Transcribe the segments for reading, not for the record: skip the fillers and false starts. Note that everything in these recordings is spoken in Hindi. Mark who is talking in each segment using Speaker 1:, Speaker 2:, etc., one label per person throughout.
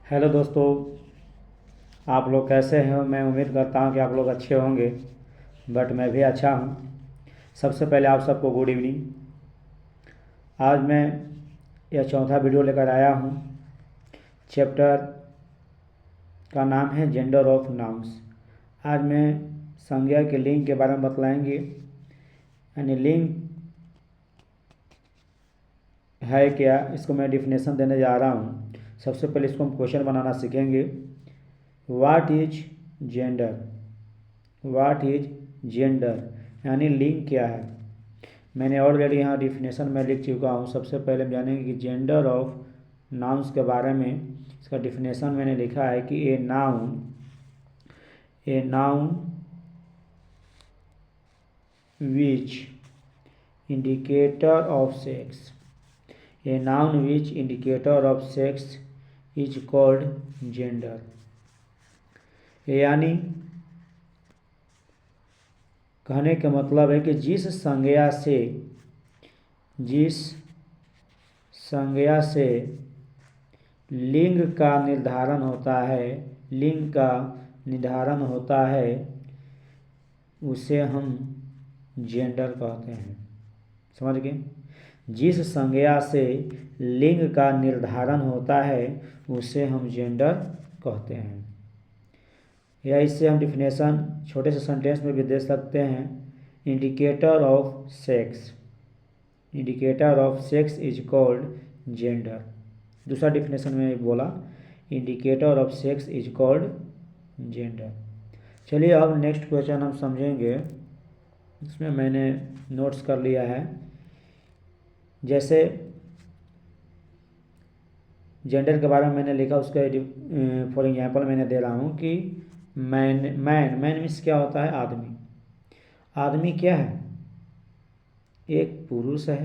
Speaker 1: हेलो दोस्तों। आप लोग कैसे हैं? मैं उम्मीद करता हूं कि आप लोग अच्छे होंगे। बट मैं भी अच्छा हूं। सबसे पहले आप सबको गुड इवनिंग। आज मैं यह चौथा वीडियो लेकर आया हूं। चैप्टर का नाम है जेंडर ऑफ नाउन्स। आज मैं संज्ञा के लिंग के बारे में बतलाएंगे। यानी लिंग है क्या, इसको मैं डिफिनेशन देने जा रहा हूँ। सबसे पहले इसको हम क्वेश्चन बनाना सीखेंगे। What is gender? What is gender यानी लिंग क्या है? मैंने ऑलरेडी यहाँ डिफिनेशन में लिख चुका हूँ। सबसे पहले हम जानेंगे कि जेंडर ऑफ नाउन्स के बारे में। इसका डिफिनेशन मैंने लिखा है कि a noun which indicator of sex. A noun which indicator of sex is called gender. यानी कहने का मतलब है कि जिस संज्ञा से लिंग का निर्धारण होता है उसे हम जेंडर कहते हैं। समझ गए? जिस संज्ञा से लिंग का निर्धारण होता है उसे हम जेंडर कहते हैं। या इससे हम डिफिनेशन छोटे से सेंटेंस में भी दे सकते हैं। Indicator of sex is called gender. दूसरा डिफिनेशन में बोला, indicator of sex is called gender. चलिए अब नेक्स्ट क्वेश्चन हम समझेंगे। इसमें मैंने नोट्स कर लिया है। जैसे जेंडर के बारे में मैंने लिखा, उसका फॉर एग्जांपल मैंने दे रहा हूँ कि मैन मीन्स क्या होता है? आदमी। आदमी क्या है? एक पुरुष है।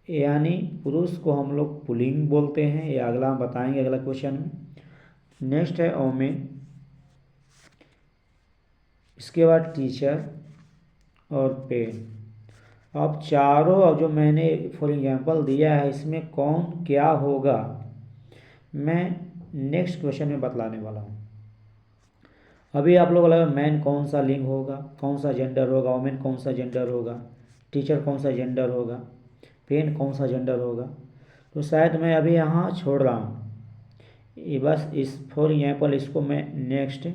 Speaker 1: यानी पुरुष को हम लोग पुल्लिंग बोलते हैं। ये अगला हम बताएंगे अगला क्वेश्चन में। नेक्स्ट है ओमेन। इसके बाद टीचर और पेन। अब चारों अब जो मैंने फॉर एग्जांपल दिया है इसमें कौन क्या होगा मैं नेक्स्ट क्वेश्चन में बतलाने वाला हूँ। अभी आप लोग लगा मैन कौन सा लिंग होगा, कौन सा जेंडर होगा, वोमेन कौन सा जेंडर होगा, टीचर कौन सा जेंडर होगा, पेन कौन सा जेंडर होगा। तो शायद मैं अभी यहाँ छोड़ रहा हूँ। ये बस इस फॉर एग्जांपल इसको मैं नेक्स्ट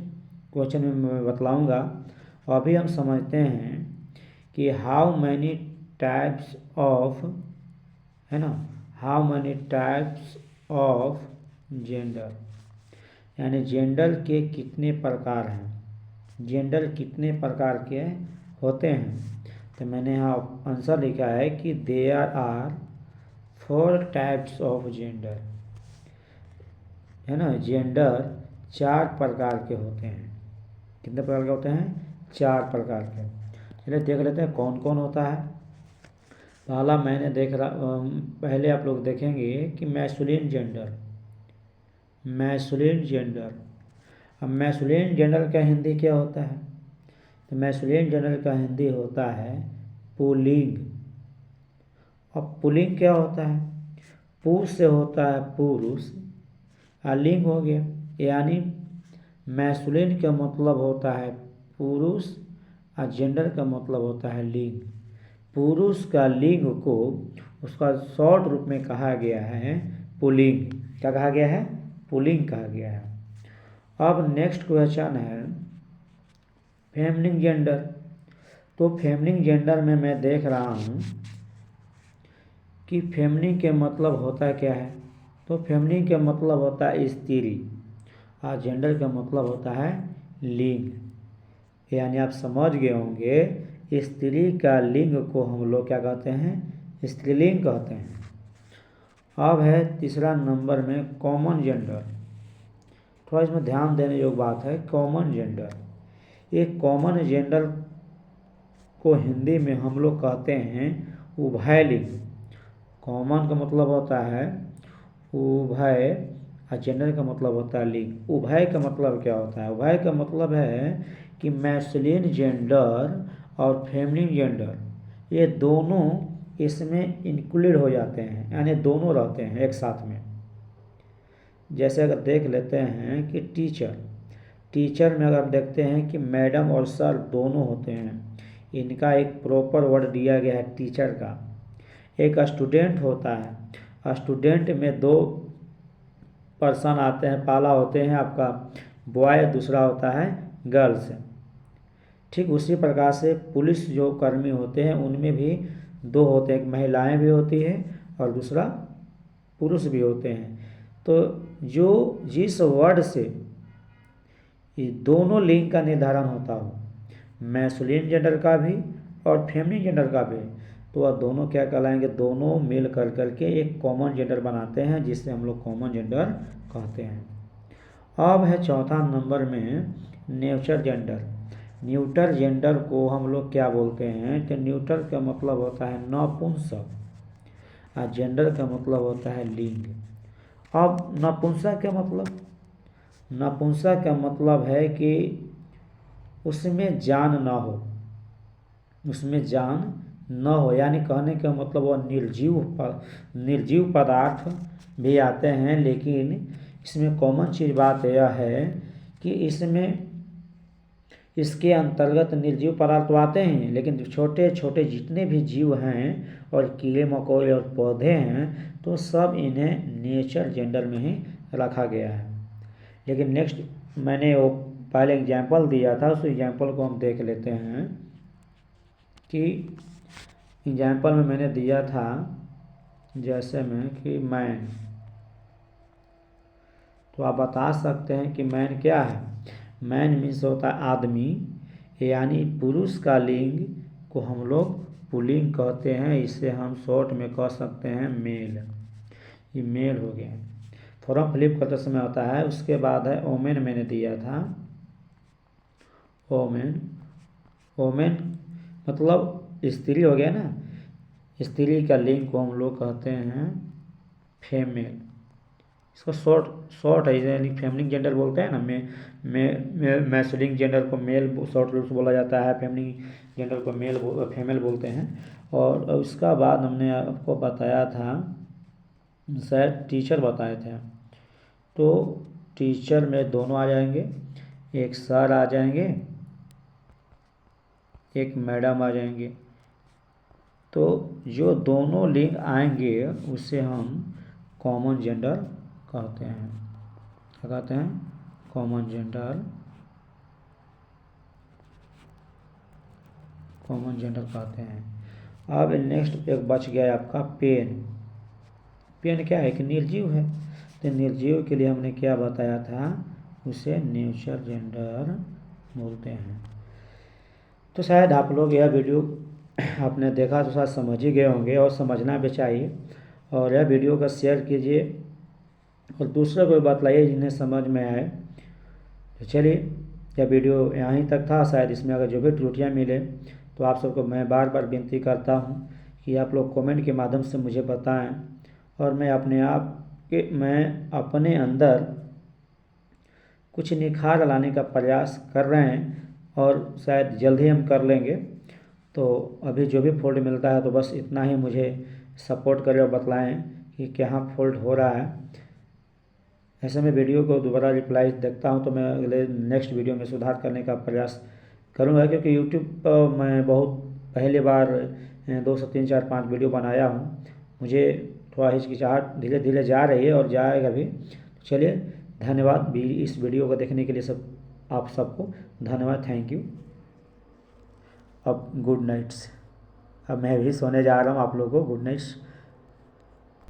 Speaker 1: क्वेश्चन में मैं बतलाऊँगा। अभी हम समझते हैं कि हाउ मैनी टाइप्स ऑफ, है ना, how many types of gender. यानी जेंडर के कितने प्रकार हैं, जेंडर कितने प्रकार के होते हैं। तो मैंने यहाँ आंसर लिखा है कि there are 4 types of gender. है ना, जेंडर 4 प्रकार के होते हैं। कितने प्रकार के होते हैं? 4 प्रकार के। चलिए देख लेते हैं कौन कौन होता है। पहला मैंने पहले आप लोग देखेंगे कि मैस्कुलिन जेंडर। अब मैस्कुलिन जेंडर का हिंदी क्या होता है? तो मैस्कुलिन जेंडर का हिंदी होता है पुल्लिंग। अब पुल्लिंग क्या होता है? पु से होता है पुरुष और लिंग हो गया। यानी मैस्कुलिन का मतलब होता है पुरुष और जेंडर का मतलब होता है लिंग। पुरुष का लिंग को उसका शॉर्ट रूप में कहा गया है पुल्लिंग। क्या कहा गया है? पुल्लिंग कहा गया है। अब नेक्स्ट क्वेश्चन है फेमिनिन जेंडर। तो फेमिनिन जेंडर में मैं देख रहा हूँ कि फेमिनिन के मतलब होता क्या है। तो फेमिनिन का मतलब होता है स्त्री और जेंडर का मतलब होता है लिंग। यानी आप समझ गए होंगे स्त्री का लिंग को हम लोग क्या कहते हैं? स्त्रीलिंग कहते हैं। अब है तीसरा नंबर में कॉमन जेंडर। थोड़ा इसमें ध्यान देने योग्य बात है कॉमन जेंडर। ये कॉमन जेंडर को हिंदी में हम लोग कहते हैं उभयलिंग। कॉमन का मतलब होता है उभय और जेंडर का मतलब होता है लिंग। उभय का मतलब क्या होता है? उभय का मतलब है कि मैस्कुलिन जेंडर और फेमिनिन जेंडर ये दोनों इसमें इंक्लूड हो जाते हैं। यानी दोनों रहते हैं एक साथ में। जैसे अगर देख लेते हैं कि टीचर में अगर देखते हैं कि मैडम और सर दोनों होते हैं, इनका एक प्रॉपर वर्ड दिया गया है टीचर का। एक स्टूडेंट होता है, स्टूडेंट में दो पर्सन आते हैं, पाला होते हैं आपका बॉय, दूसरा होता है गर्ल्स। ठीक उसी प्रकार से पुलिस जो कर्मी होते हैं उनमें भी दो होते हैं, एक महिलाएं भी होती हैं और दूसरा पुरुष भी होते हैं। तो जो जिस वर्ड से ये दोनों लिंग का निर्धारण होता हो, मैस्कुलिन जेंडर का भी और फेमिनिन जेंडर का भी, तो वह दोनों क्या कहलाएंगे, दोनों मिल कर करके एक कॉमन जेंडर बनाते हैं, जिससे हम लोग कॉमन जेंडर कहते हैं। अब है चौथा नंबर में न्यूट्रल जेंडर। न्यूट्रल जेंडर को हम लोग क्या बोलते हैं कि न्यूट्रल का मतलब होता है नपुंसक और जेंडर का मतलब होता है लिंग। अब नपुंसक का मतलब, नपुंसक का मतलब है कि उसमें जान ना हो, उसमें जान न हो, यानी कहने का मतलब वह निर्जीव पदार्थ भी आते हैं, लेकिन इसमें कॉमन चीज़ बात यह है कि इसमें इसके अंतर्गत निर्जीव पदार्थ तो आते हैं, लेकिन छोटे छोटे जितने भी जीव हैं और कीड़े मकोड़े और पौधे हैं, तो सब इन्हें नेचर जेंडर में ही रखा गया है। लेकिन नेक्स्ट मैंने वो पहले एग्जाम्पल दिया था, उस एग्जाम्पल को हम देख लेते हैं कि एग्जाम्पल में मैंने दिया था जैसे में कि मैन, तो आप बता सकते हैं कि मैन क्या है। मैन मीन्स होता है आदमी, यानी पुरुष का लिंग को हम लोग पुल्लिंग कहते हैं, इसे हम शॉर्ट में कह सकते हैं मेल। ये मेल हो गया। फॉर्म फिलिप करते समय होता है। उसके बाद है ओमेन, मैंने दिया था ओमेन। ओमेन मतलब स्त्री हो गया ना, स्त्री का लिंग को हम लोग कहते हैं फीमेल। इसको शॉर्ट है, यानी फेमिनिन जेंडर बोलते हैं ना, मैस्कुलिन जेंडर को मेल शॉर्ट रूप से बोला जाता है, फेमिनिन जेंडर को फीमेल बोलते हैं। और उसका बाद हमने आपको बताया था, शायद टीचर बताए थे, तो टीचर में दोनों आ जाएंगे, एक सर आ जाएंगे, एक मैडम आ जाएंगे। तो जो दोनों लिंग आएंगे उसे हम कॉमन जेंडर कहते हैं। क्या कहते हैं? कॉमन जेंडर, कॉमन जेंडर कहते हैं। अब नेक्स्ट एक बच गया आपका पेन। पेन क्या है कि निर्जीव है, तो निर्जीव के लिए हमने क्या बताया था, उसे न्यूट्रल जेंडर बोलते हैं। तो शायद आप लोग यह वीडियो आपने देखा तो शायद समझ ही गए होंगे, और समझना भी चाहिए। और यह वीडियो का शेयर कीजिए और दूसरे को बतलाइए जिन्हें समझ में आए। तो चलिए, यह वीडियो यहाँ तक था। शायद इसमें अगर जो भी त्रुटियाँ मिले तो आप सबको मैं बार बार विनती करता हूँ कि आप लोग कमेंट के माध्यम से मुझे बताएं, और मैं अपने अंदर कुछ निखार लाने का प्रयास कर रहे हैं, और शायद जल्द ही हम कर लेंगे। तो अभी जो भी फॉल्ट मिलता है तो बस इतना ही मुझे सपोर्ट करें और बतलाएं कि कहाँ फॉल्ट हो रहा है। ऐसे में वीडियो को दोबारा रिप्लाई देखता हूं तो मैं अगले नेक्स्ट वीडियो में सुधार करने का प्रयास करूंगा, क्योंकि यूट्यूब पर मैं बहुत पहली बार 2 से 3 4 5 वीडियो बनाया हूं। मुझे थोड़ा हिचकिचाहट धीरे धीरे जा रही है और जाएगा भी। चलिए, धन्यवाद भी इस वीडियो को देखने के लिए आप सबको धन्यवाद, थैंक यू। अब गुड नाइट्स। अब मैं भी सोने जा रहा हूँ, आप लोगों को गुड नाइट्स।